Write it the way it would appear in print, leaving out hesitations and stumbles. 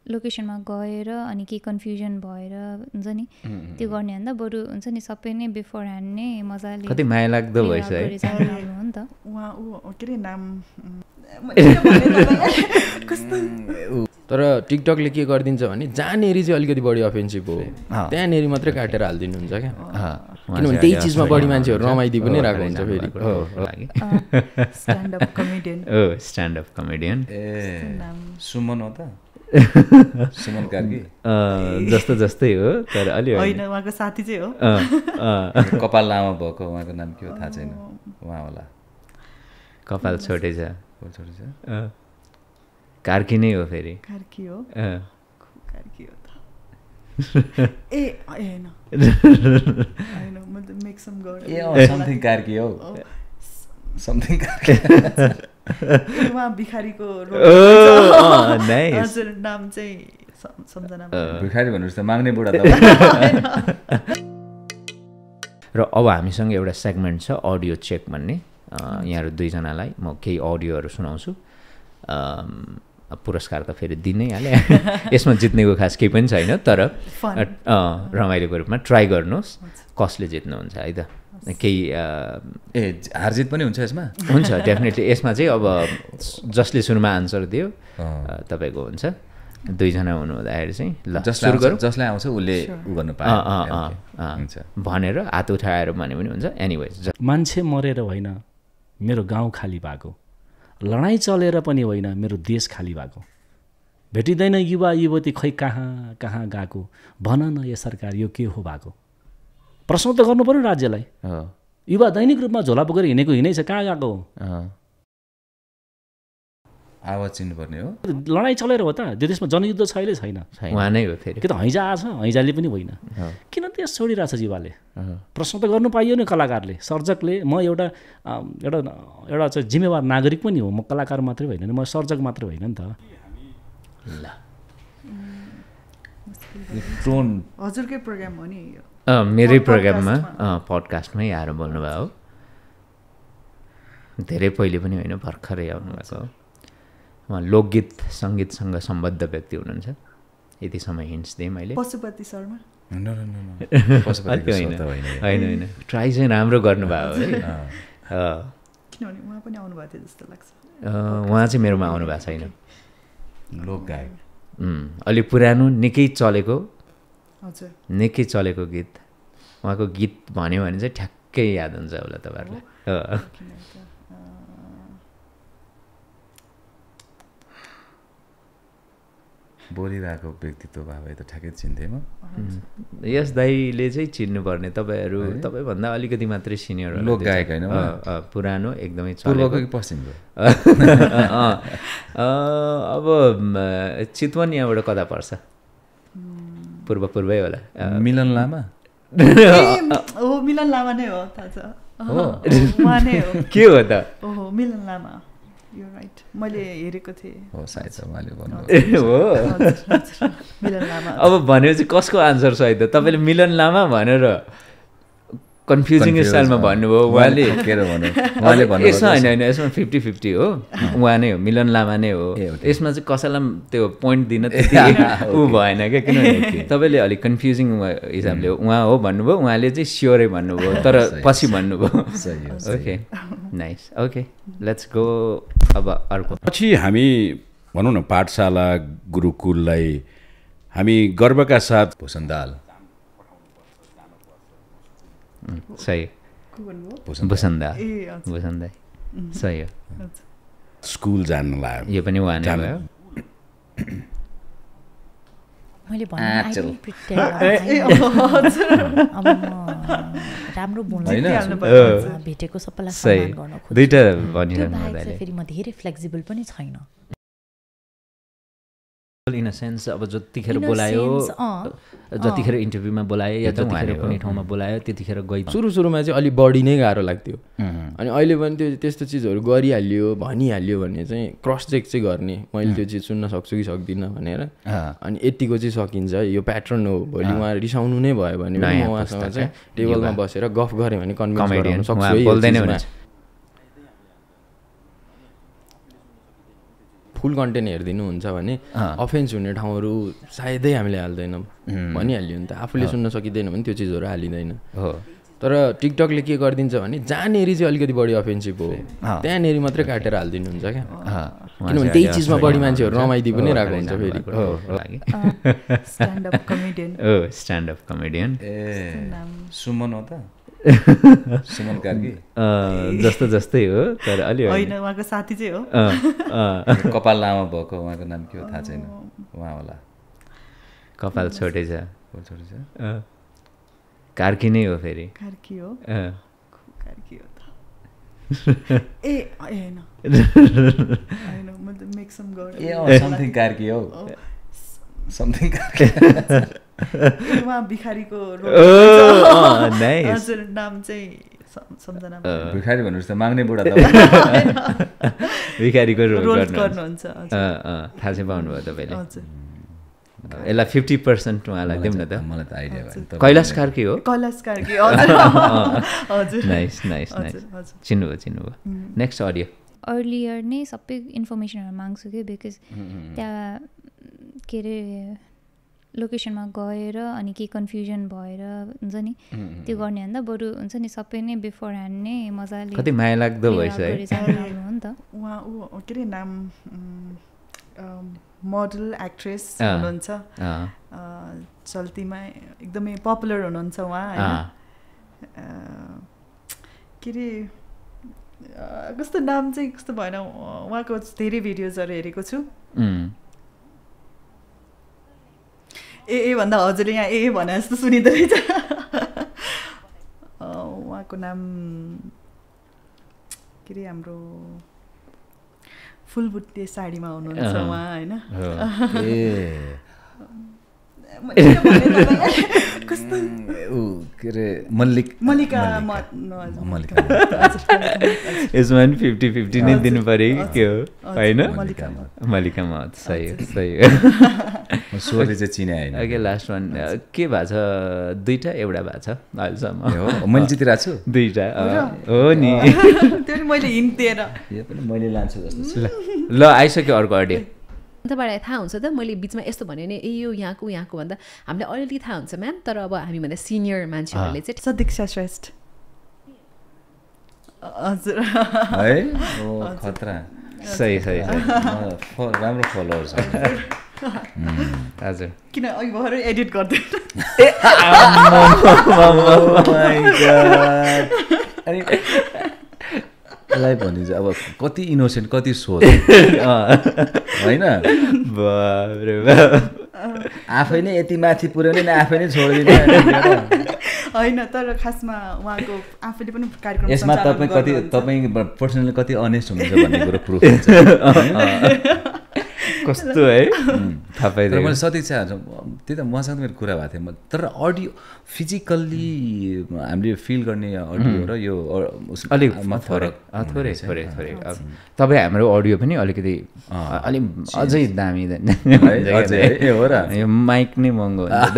लोकेसनमा गएर अनि के कन्फ्युजन भएर हुन्छ नि त्यो गर्ने भन्दा बरु हुन्छ नि सबै नै बिफोर ह्यान्ड नै मजाले कति माया लाग्दो भएछ है हो नि त उहाँ के अरे नाम तर टिकटकले के गरिदिन्छ भने जहाँनेरि चाहिँ अलिकति बढी अफेन्सिभ हो त्यहाँनेरि मात्रै काटेर हालिदिनुहुन्छ क्या किनभने त्यही चिजमा बढी मान्छेहरू रमाइदिइ पनि रहेको हुन्छ फेरि स्ट्यान्ड अप कमेडियन सुमन हो त सुमन कार्की जस्तो जस्तै हो तर अलि होइन उहाँको साथी चाहिँ हो कपाल लामो भएको उहाँको नाम के हो थाहा छैन उहाँ होला कपाल छोटे छ कार्की नै हो फेरि कार्की हो कार्की हो त ए हैन हैन म त मेक सम गरे ए समथिङ कार्की हो समथिङ कार्की उहाँ भिखारीको हजुर नाम चाहिँ सम्झना भिखारी भन्नुहोस् त माग्ने बुढा त र अब हामीसँग एउटा सेगमेन्ट छ अडियो चेक भन्ने यहाँहरू दुईजनालाई म केही अडियोहरू सुनाउँछु पुरस्कार त फेरि दिनै हाले यसमा जित्नेको खास केही पनि छैन तर रमाइलोको रूपमा ट्राई गर्नुहोस् कसले जित्नुहुन्छ है त केही हारजित पनि हुन्छ यसमा हुन्छ डेफिनेटली यसमा चाहिँ अब जसले सुरुमा आन्सर दियो तपाईँको हुन्छ दुईजना हुनुहुँदाखेरि चाहिँ ल सुरु गरौँ जसलाई आउँछ उसले उ गर्नु पान्छ भनेर हात उठाएर भने पनि हुन्छ एनिवेज मान्छे मरेर होइन मेरो गाउँ खाली भएको लडाइँ चलेर पनि होइन मेरो देश खाली भएको भेटिँदैन युवा युवती खै कहाँ कहाँ गएको भन न यो सरकार यो के हो भएको प्रश्न त गर्नु पर्यो राज्यलाई युवा दैनिक रूपमा झोला बोकेर हिँडेको हिँडै छ कहाँ गएको हो आवाज चिन्नुपर्ने हो लडाइँ चलेर हो त त्यो देशमा जनयुद्ध छैन उहाँ नै हो फेरि कि त हैजा आछ हैजाले पनि होइन किन देश छोडिरहेछ युवाले प्रश्न त गर्नु पाइयो नि कलाकारले सर्जकले म एउटा एउटा एउटा चाहिँ जिम्मेवार नागरिक पनि हो म कलाकार मात्रै होइन म सर्जक मात्रै होइन नि त ल टोन हजुरकै प्रोग्राम हो नि मेरै प्रोग्राममा पडकास्टमै आएर बोल्नुभयो हो धेरै पहिले पनि होइन भर्खरै आउनुभएको हो उहाँ लोकगीत सङ्गीतसँग सम्बद्ध व्यक्ति हुनुहुन्छ यति समय हिन्ट्स दिएँ मैले पशुपति शर्मा होइन ट्राई चाहिँ राम्रो गर्नुभयो है किनभने उहाँ पनि आउनुभएको थियो जस्तो लाग्छ उहाँ चाहिँ मेरोमा आउनु भएको छैन लोक गायक अलि पुरानो निकै चलेको हजुर निकै चलेको गीत उहाँको गीत भन्यो भने चाहिँ ठ्याक्कै याद हुन्छ होला तपाईँहरूलाई बोलिरहेको व्यक्तित्व भए त ठ्याक्कै चिन्थेँ म यस दाइले चाहिँ चिन्नुपर्ने तपाईँभन्दा अलिकति मात्रै सिनियर लोक गायक होइन पुरानो एकदमै पूर्वको कि पश्चिमको अब चितवन यहाँबाट कता पर्छ पूर्वै होला मिलन लामा हो मिलन लामा नै हो थाहा छ उहाँ नै हो के हो त ओहो मिलन लामा यु राइट मैले हेरेको थिएँ हो सायद उहाँले भन्नु हो मिलन लामा अब भनेपछि कसको आन्सर छ है त तपाईँले मिलन लामा भनेर कन्फ्युजिङ स्टाइलमा भन्नुभयो उहाँले यसमा होइन यसमा 50-50 हो उहाँ नै हो मिलन लामा नै हो यसमा चाहिँ कसैलाई त्यो पोइन्ट दिन त्यति ऊ भएन क्या किनभने तपाईँले अलिक कन्फ्युजिङ हिसाबले उहाँ हो भन्नुभयो उहाँले चाहिँ स्योरै भन्नुभयो तर पछि भन्नुभयो okay nice okay let's go अब अर्को पछि हामी भनौँ न पाठशाला गुरुकुललाई हामी गर्वका साथ भूषण दाल सही भूषण दाई सही हो स्कुल जान लाग्यो यो पनि उहाँ नै भयो मैले राम्रो भेटेको सबैलाई सम्मान गर्न खोज्छु दुईटा भनिरहनु फेरि म धेरै फ्लेक्सिबल पनि छैन इन अ सेन्स अब जतिखेर बोलायो जतिखेर इन्टरभ्यूमा बोलायो या जतिखेर कुनै ठाउँमा बोलायो त्यतिखेर गइ सुरुमा चाहिँ अलिक बढी नै गाह्रो लाग्थ्यो अनि अहिले पनि त्यो त्यस्तो चिजहरू गरिहाल्यो भनिहाल्यो भने चाहिँ क्रस चेक चाहिँ गर्ने मैले त्यो चिज सुन्न सक्छु कि सक्दिनँ भनेर अनि यतिको चाहिँ सकिन्छ यो प्याटर्न हो भोलि उहाँ रिसाउनु नै भयो भने उहाँसँग चाहिँ टेबलमा बसेर गफ गऱ्यो भने कन्भिन्स गराउन सक्छु फुल कन्टेन्ट हेरिदिनुहुन्छ भने अफेन्स हुने ठाउँहरू सायदै हामीले हाल्दैनौँ भनिहाल्यो नि त आफूले सुन्न सकिँदैन भने त्यो चिजहरू हालिँदैन तर टिकटकले के गरिदिन्छ भने जहाँनेरि चाहिँ अलिकति बढी अफेन्सिभ हो त्यहाँनेरि मात्रै काटेर हालिदिनुहुन्छ क्या किनभने त्यही चिजमा बढी मान्छेहरू रमाइदिइ पनि रहेको हुन्छ फेरि स्ट्यान्डअप कमेडियन सुमन हो त सुमन कार्की जस्तो जस्तै हो तर अलि होइन उहाँको साथी चाहिँ हो कपाल लामो भएको उहाँको नाम के हो थाहा छैन उहाँ होला कपाल छोटै छ कार्की नै हो फेरि कार्की हो कार्की हो त ए होइन होइन म त मेक सम गड ए समथिङ कार्की हो समथिङ कार्की उहाँ भिखारीको हजुर नाम चाहिँ सम्झना भिखारी भन्नुहोस् त माग्ने बुढा त भिखारीको रोल गर्नुहुन्छ थाहा चाहिँ पाउनुभयो तपाईँले यसलाई 50% उहाँलाई दिउँ न त मलाई त आइडिया भयो कैलाश कार्की हो कैलाश कार्की हजुर हजुर नाइस नाइस नाइस चिन्नुभयो नेक्स्ट अडियो अर्लियर नै सबै इन्फर्मेसनहरू माग्छु कि बिकज त्यहाँ के अरे लोकेसनमा गएर अनि केही कन्फ्युजन भएर हुन्छ नि त्यो गर्ने भन्दा बरु हुन्छ नि सबै नै बिफोर ह्यान्ड नै मजाले कति माया लाग्दो भएछ है हो नि त उहाँ के अरे नाम मोडल एक्ट्रेस हुनुहुन्छ चल्तीमा एकदमै पपुलर हुनुहुन्छ उहाँ होइन के अरे कस्तो नाम चाहिँ कस्तो भएन उहाँको धेरै भिडियोजहरू हेरेको छु ए भन्दा हजुरले यहाँ ए भने जस्तो सुनिँदो रहेछ उहाँको नाम के अरे हाम्रो फुलबुट्टे साडीमा हुनुहुन्छ उहाँ होइन कस्तो के अरे मल्लिका यसमा पनि 50-50 नै दिनु पऱ्यो कि के हो होइन मल्लिका मत सही हो सोले चाहिँ चिने होइन ओके लास्ट वान के भएको छ दुईवटा एउटा भएको छ अहिलेसम्म मैले जितिरहेको छु दुईवटा हो नि त्यो मैले हिन्ट दिएर यो पनि मैले लान्छु जस्तो ल आइसक्यो अर्को अडियो तपाईँलाई थाहा हुन्छ त मैले बिचमा यस्तो भने नि ए यो यहाँको भन्दा हामीलाई अलिअलि थाहा हुन्छ म्याम तर अब हामीभन्दा सिनियर मान्छेहरूले चाहिँ सदीक्षा श्रेष्ठ हजुर है ओ खतरा सही राम्रो फलोवर्स हजुर किन अघि भएर एडिट गर्दै लाई भनिन्छ अब कति इनोसेन्ट कति सोच होइन आफै नै यति माथि पुर्याउने न आफै नै छोडिदिने होइन तर खासमा उहाँको आफैले पनि कार्यक्रम यसमा तपाईँ पर्सनली कति अनेस्ट हुनुहुन्छ भन्ने कुरो प्रुफ हुन्छ कस्तो है थाहा पाइदियो मैले सतीक्षा त्यही त मसँग मेरो कुरा भएको थियो तर अडियो फिजिकल्ली हामीले फिल गर्ने अडियो र यो अलिक फरक थोरै तपाईँ हाम्रो अडियो पनि अलिकति अलिक अझै दामी हो र यो माइक नै महँगो हुन्छ